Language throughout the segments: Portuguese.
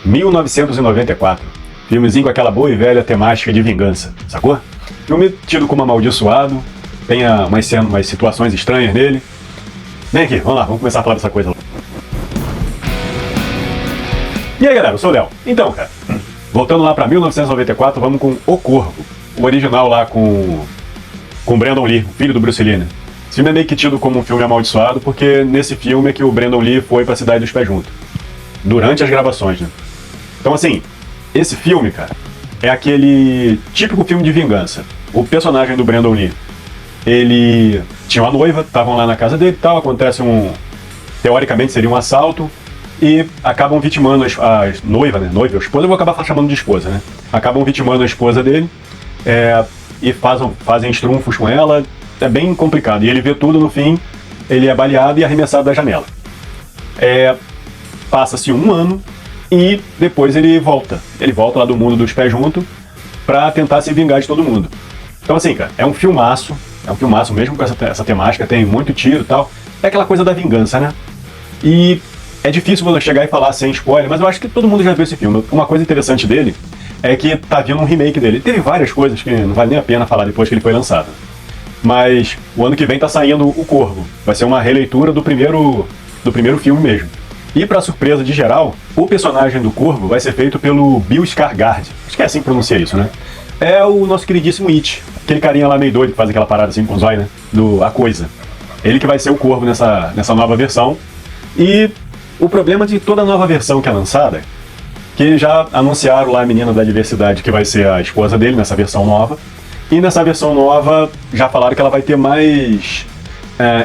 1994. Filmezinho com aquela boa e velha temática de vingança, sacou? Filme tido como amaldiçoado, tem umas situações estranhas nele. Vem aqui, vamos lá, vamos começar a falar dessa coisa. E aí galera, eu sou o Léo. Então, cara, voltando lá pra 1994, vamos com O Corvo, o original lá com Brandon Lee, o filho do Bruce Lee, né? Esse filme é meio que tido como um filme amaldiçoado, porque nesse filme é que o Brandon Lee foi pra Cidade dos Pés Juntos, durante as gravações, né? Então assim, esse filme, cara, é aquele típico filme de vingança. O personagem do Brandon Lee, ele tinha uma noiva, estavam lá na casa dele e tal, acontece teoricamente seria um assalto, e acabam vitimando a noiva, né? Noiva, a esposa, eu vou acabar chamando de esposa, né? Acabam vitimando a esposa dele, e fazem estrunfos com ela, é bem complicado. E ele vê tudo, no fim, ele é baleado e arremessado da janela. Passa-se um ano e depois ele volta. Ele volta lá do mundo dos pés juntos pra tentar se vingar de todo mundo. Então assim, cara, é um filmaço mesmo com essa temática, tem muito tiro e tal. É aquela coisa da vingança, né? E é difícil você chegar e falar sem spoiler, mas eu acho que todo mundo já viu esse filme. Uma coisa interessante dele é que tá vindo um remake dele. Teve várias coisas que não vale nem a pena falar depois que ele foi lançado. Mas o ano que vem tá saindo O Corvo. Vai ser uma releitura do primeiro filme mesmo. E pra surpresa de geral, o personagem do Corvo vai ser feito pelo Bill Skarsgård. Acho que é assim que pronuncia isso, né? É o nosso queridíssimo It. Aquele carinha lá meio doido que faz aquela parada assim com o zóio, né? A Coisa. Ele que vai ser o Corvo nessa nova versão. E o problema de toda nova versão que é lançada, que já anunciaram lá a menina da diversidade que vai ser a esposa dele nessa versão nova. E nessa versão nova já falaram que ela vai ter mais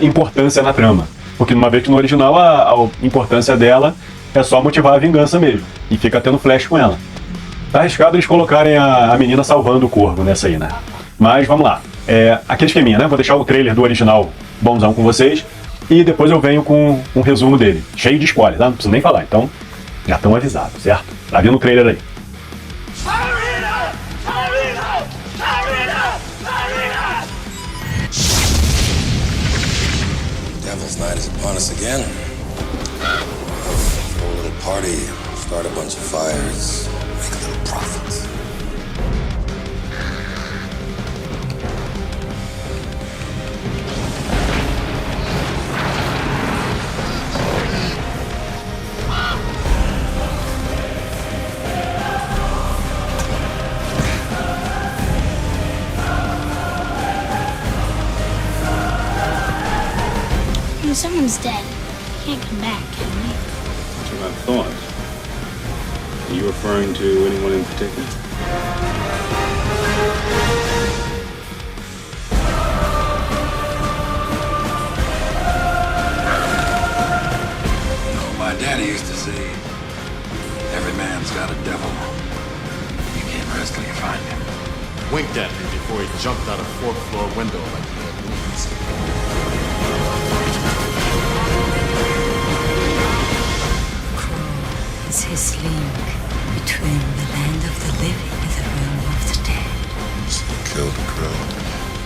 importância na trama. Porque uma vez que no original a importância dela é só motivar a vingança mesmo. E fica tendo flash com ela. Tá arriscado eles colocarem a menina salvando o Corvo nessa aí, né? Mas vamos lá. Aquele esqueminha, né? Vou deixar o trailer do original bonzão com vocês. E depois eu venho com um resumo dele. Cheio de spoiler, tá? Não preciso nem falar. Então, já estão avisados, certo? Tá vindo o trailer aí. Devil's Night is upon us again. Throw a little party, start a bunch of fires, make a little profit. When someone's dead, you can't come back, can we? That's what I thought. Are you referring to anyone in particular? No, my daddy used to say, every man's got a devil. You can't rest till you find him. Winked at me before he jumped out a fourth-floor window like that. Is his link between the land of the living and the realm of the dead. So you killed the crow.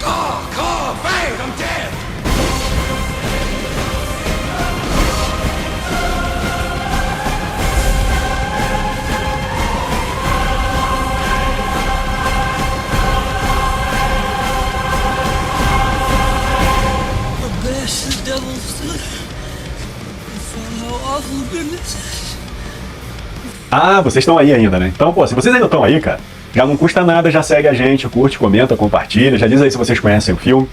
Call, bang, I'm dead! The devil's for how awful goodness. Ah, vocês estão aí ainda, né? Então, pô, se vocês ainda estão aí, cara, já não custa nada, já segue a gente, curte, comenta, compartilha, já diz aí se vocês conhecem o filme.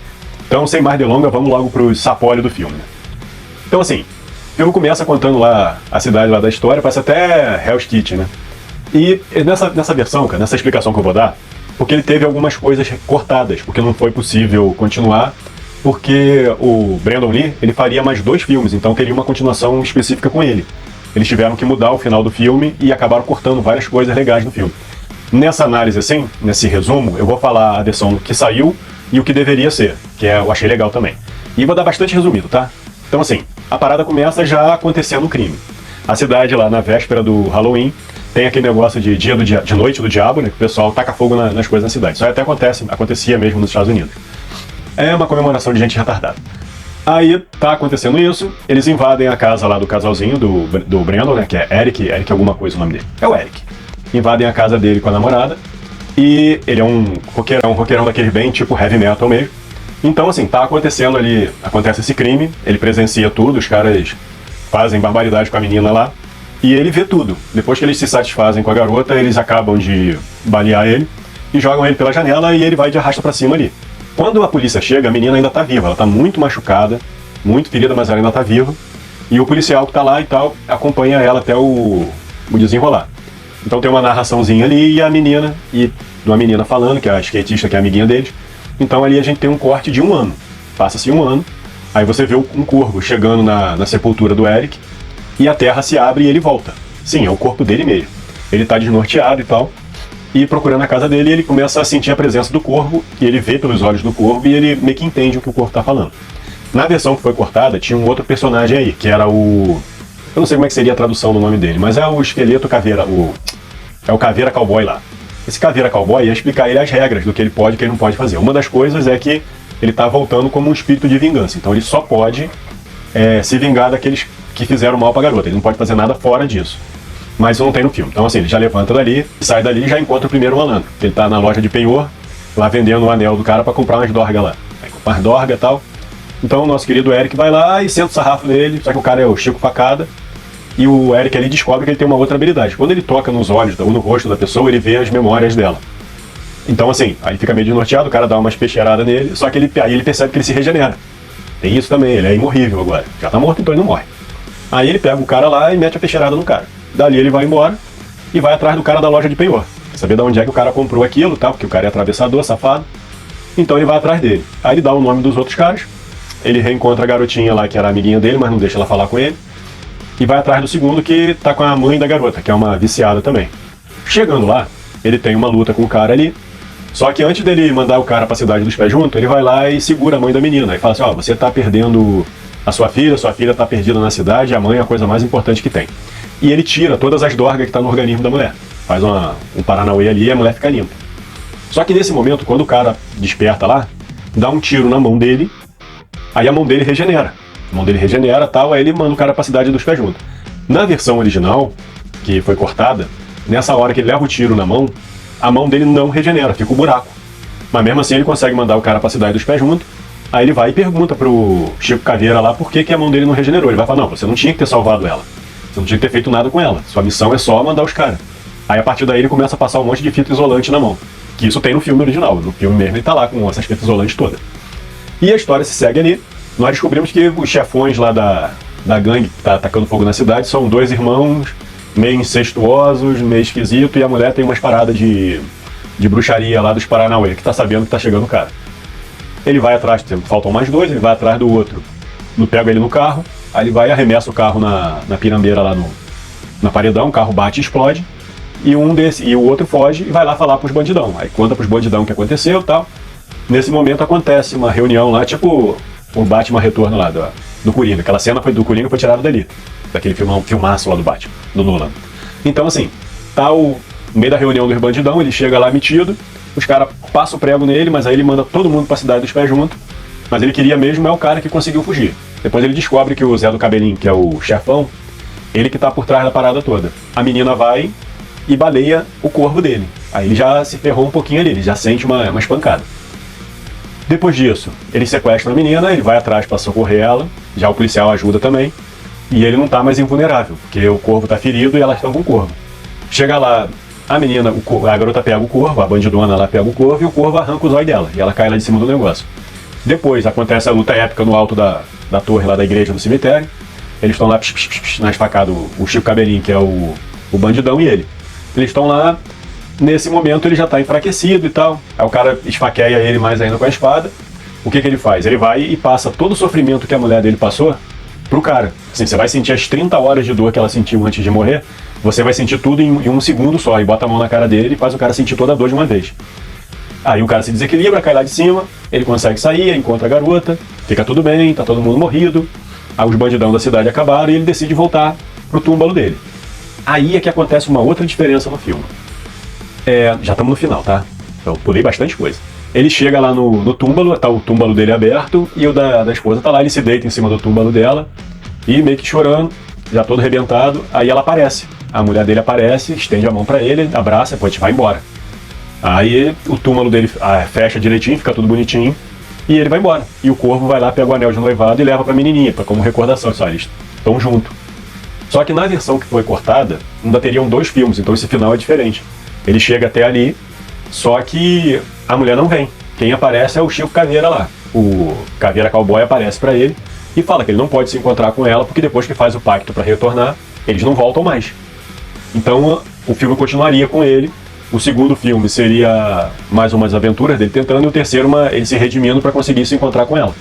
Então, sem mais delongas, vamos logo pro sapólio do filme, né? Então, assim, o filme começa contando lá a cidade lá da história, parece até Hell's Kitchen, né? E nessa versão, cara, nessa explicação que eu vou dar, porque ele teve algumas coisas cortadas, porque não foi possível continuar, porque o Brandon Lee, ele faria mais 2 filmes, então teria uma continuação específica com ele. Eles tiveram que mudar o final do filme e acabaram cortando várias coisas legais no filme. Nessa análise, assim, nesse resumo, eu vou falar a versão que saiu e o que deveria ser, que eu achei legal também. E vou dar bastante resumido, tá? Então, assim, a parada começa já acontecendo o crime. A cidade lá, na véspera do Halloween, tem aquele negócio de noite do diabo, né? Que o pessoal taca fogo nas coisas na cidade. Isso aí até acontecia mesmo nos Estados Unidos. É uma comemoração de gente retardada. Aí tá acontecendo isso, eles invadem a casa lá do casalzinho, do Brandon, né, que é Eric alguma coisa o nome dele. É o Eric. Invadem a casa dele com a namorada, e ele é um roqueirão daqueles bem tipo heavy metal mesmo. Então assim, tá acontecendo ali, acontece esse crime, ele presencia tudo, os caras fazem barbaridade com a menina lá, e ele vê tudo. Depois que eles se satisfazem com a garota, eles acabam de balear ele, e jogam ele pela janela, e ele vai de arrasta pra cima ali. Quando a polícia chega, a menina ainda tá viva, ela tá muito machucada, muito ferida, mas ela ainda tá viva. E o policial que tá lá e tal, acompanha ela até o desenrolar. Então tem uma narraçãozinha ali e a menina, e de uma menina falando, que é a skatista, que é a amiguinha deles. Então ali a gente tem um corte de 1 ano. Passa-se 1 ano, aí você vê um corvo chegando na sepultura do Eric, e a terra se abre e ele volta. Sim, é o corpo dele mesmo. Ele tá desnorteado e tal. E procurando a casa dele, ele começa a sentir a presença do corvo, e ele vê pelos olhos do corvo, e ele meio que entende o que o corvo tá falando. Na versão que foi cortada, tinha um outro personagem aí, que era o... Eu não sei como é que seria a tradução do nome dele, mas é o esqueleto caveira, é o caveira cowboy lá. Esse caveira cowboy ia explicar ele as regras do que ele pode e que ele não pode fazer. Uma das coisas é que ele tá voltando como um espírito de vingança, então ele só pode se vingar daqueles que fizeram mal pra garota, ele não pode fazer nada fora disso. Mas isso não tem no filme. Então assim, ele já levanta dali, sai dali e já encontra o primeiro malandro. Ele tá na loja de penhor, lá vendendo o anel do cara pra comprar umas dorgas lá. Vai comprar umas dorgas e tal. Então o nosso querido Eric vai lá e senta o sarrafo nele, só que o cara é o Chico Facada. E o Eric ali descobre que ele tem uma outra habilidade. Quando ele toca nos olhos ou no rosto da pessoa, ele vê as memórias dela. Então assim, aí fica meio desnorteado, o cara dá umas peixeiradas nele, só que aí ele percebe que ele se regenera. Tem isso também, ele é imorrível agora. Já tá morto, então ele não morre. Aí ele pega o cara lá e mete a peixeirada no cara. Dali ele vai embora e vai atrás do cara da loja de penhor. Saber de onde é que o cara comprou aquilo, tá? Porque o cara é atravessador, safado. Então ele vai atrás dele. Aí ele dá o nome dos outros caras. Ele reencontra a garotinha lá, que era a amiguinha dele, mas não deixa ela falar com ele. E vai atrás do segundo, que tá com a mãe da garota, que é uma viciada também. Chegando lá, ele tem uma luta com o cara ali. Só que antes dele mandar o cara pra cidade dos pés junto, ele vai lá e segura a mãe da menina. E fala assim, ó, você tá perdendo a sua filha tá perdida na cidade, a mãe é a coisa mais importante que tem. E ele tira todas as dorgas que tá no organismo da mulher. Faz um paranauê ali e a mulher fica limpa. Só que nesse momento, quando o cara desperta lá, dá um tiro na mão dele, aí a mão dele regenera. A mão dele regenera e tal, aí ele manda o cara pra cidade dos pés junto. Na versão original, que foi cortada, nessa hora que ele leva o tiro na mão, a mão dele não regenera, fica um buraco. Mas mesmo assim ele consegue mandar o cara pra cidade dos pés junto. Aí ele vai e pergunta pro Chico Caveira lá por que a mão dele não regenerou. Ele vai falar, não, você não tinha que ter salvado ela. Você não tinha que ter feito nada com ela. Sua missão é só mandar os caras. Aí a partir daí ele começa a passar um monte de fita isolante na mão. Que isso tem no filme original. No filme mesmo ele tá lá com essas fitas isolantes todas. E a história se segue ali. Nós descobrimos que os chefões lá da gangue que tá atacando fogo na cidade são 2 irmãos meio incestuosos, meio esquisito, e a mulher tem umas paradas de bruxaria lá dos Paranauê, que tá sabendo que tá chegando o cara. Ele vai atrás, faltam mais 2, ele vai atrás do outro, não pega ele no carro, aí ele vai e arremessa o carro na pirambeira lá na paredão, o carro bate e explode, e o outro foge e vai lá falar pros bandidão. Aí conta pros bandidão o que aconteceu e tal. Nesse momento acontece uma reunião lá, tipo o Batman Retorno lá do Coringa. Aquela cena do Coringa foi tirada dali, daquele filmaço lá do Batman, do Nolan. Então assim, tá no meio da reunião dos bandidão, ele chega lá metido, os caras passam o prego nele, mas aí ele manda todo mundo pra cidade dos pés junto. Mas ele queria mesmo é o cara que conseguiu fugir. Depois ele descobre que o Zé do Cabelinho, que é o chefão, ele que tá por trás da parada toda. A menina vai e baleia o corvo dele. Aí ele já se ferrou um pouquinho ali, ele já sente uma espancada. Depois disso, ele sequestra a menina, ele vai atrás para socorrer ela, já o policial ajuda também, e ele não tá mais invulnerável, porque o corvo tá ferido e elas estão com o corvo. Chega lá, a menina, a garota pega o corvo, a bandidona lá pega o corvo e o corvo arranca o zóio dela, e ela cai lá de cima do negócio. Depois acontece a luta épica no alto da torre lá da igreja, no cemitério. Eles estão lá na esfacada, o Chico Cabelinho, que é o bandidão, e ele. Eles estão lá, nesse momento ele já tá enfraquecido e tal. Aí o cara esfaqueia ele mais ainda com a espada. O que ele faz? Ele vai e passa todo o sofrimento que a mulher dele passou pro cara. Assim, você vai sentir as 30 horas de dor que ela sentiu antes de morrer, você vai sentir tudo em 1 segundo só, e bota a mão na cara dele e faz o cara sentir toda a dor de uma vez. Aí o cara se desequilibra, cai lá de cima, ele consegue sair, encontra a garota, fica tudo bem, tá todo mundo morrido. Aí os bandidão da cidade acabaram e ele decide voltar pro túmulo dele. Aí é que acontece uma outra diferença no filme. Já estamos no final, tá? Eu pulei bastante coisa. ele chega lá no túmulo, tá o túmulo dele aberto, e o da esposa tá lá, ele se deita em cima do túmulo dela, e meio que chorando, já todo arrebentado, aí ela aparece. A mulher dele aparece, estende a mão pra ele, abraça, depois a gente vai embora. Aí o túmulo dele fecha direitinho, fica tudo bonitinho, e ele vai embora. E o corvo vai lá, pega o anel de noivado e leva pra menininha, como recordação, só eles estão juntos. Só que na versão que foi cortada, ainda teriam 2 filmes, então esse final é diferente. Ele chega até ali, só que a mulher não vem. Quem aparece é o Chico Caveira lá. O Caveira Cowboy aparece pra ele e fala que ele não pode se encontrar com ela, porque depois que faz o pacto pra retornar, eles não voltam mais. Então o filme continuaria com ele. O segundo filme seria mais umas aventuras dele tentando, e o terceiro ele se redimindo pra conseguir se encontrar com ela.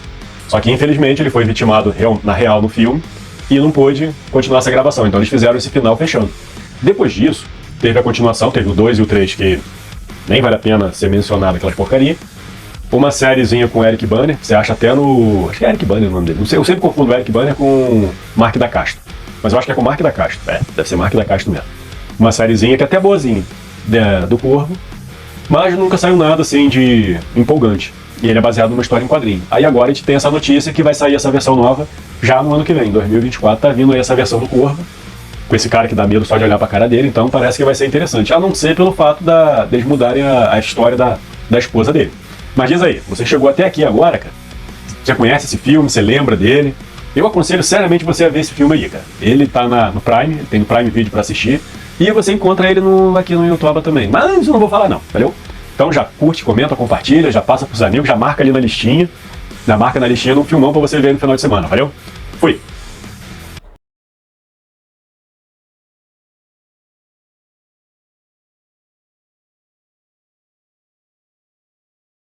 Só que infelizmente ele foi vitimado na real no filme e não pôde continuar essa gravação. Então eles fizeram esse final fechando. Depois disso, teve a continuação, teve o 2 e o 3, que nem vale a pena ser mencionado aquelas porcaria. Uma sériezinha com o Eric Bana, você acha até no... Acho que é Eric Bana o nome dele. Não sei, eu sempre confundo o Eric Bana com Mark da Castro. Mas eu acho que é com Mark da Castro. Deve ser Mark da Castro mesmo. Uma sériezinha que é até boazinha, do Corvo, mas nunca saiu nada assim de empolgante. E ele é baseado numa história em quadrinho. Aí agora a gente tem essa notícia que vai sair essa versão nova já no ano que vem, em 2024, tá vindo aí essa versão do Corvo, com esse cara que dá medo só de olhar pra cara dele, então parece que vai ser interessante. A não ser pelo fato deles mudarem a história da esposa dele. Mas diz aí, você chegou até aqui agora, cara? Você conhece esse filme? Você lembra dele? Eu aconselho seriamente você a ver esse filme aí, cara. Ele tá no Prime, tem no Prime Video pra assistir, e você encontra ele aqui no YouTube também. Mas eu não vou falar não, valeu? Então já curte, comenta, compartilha, já passa pros amigos, já marca ali na listinha. Já marca na listinha de um filmão pra você ver no final de semana, valeu? Fui!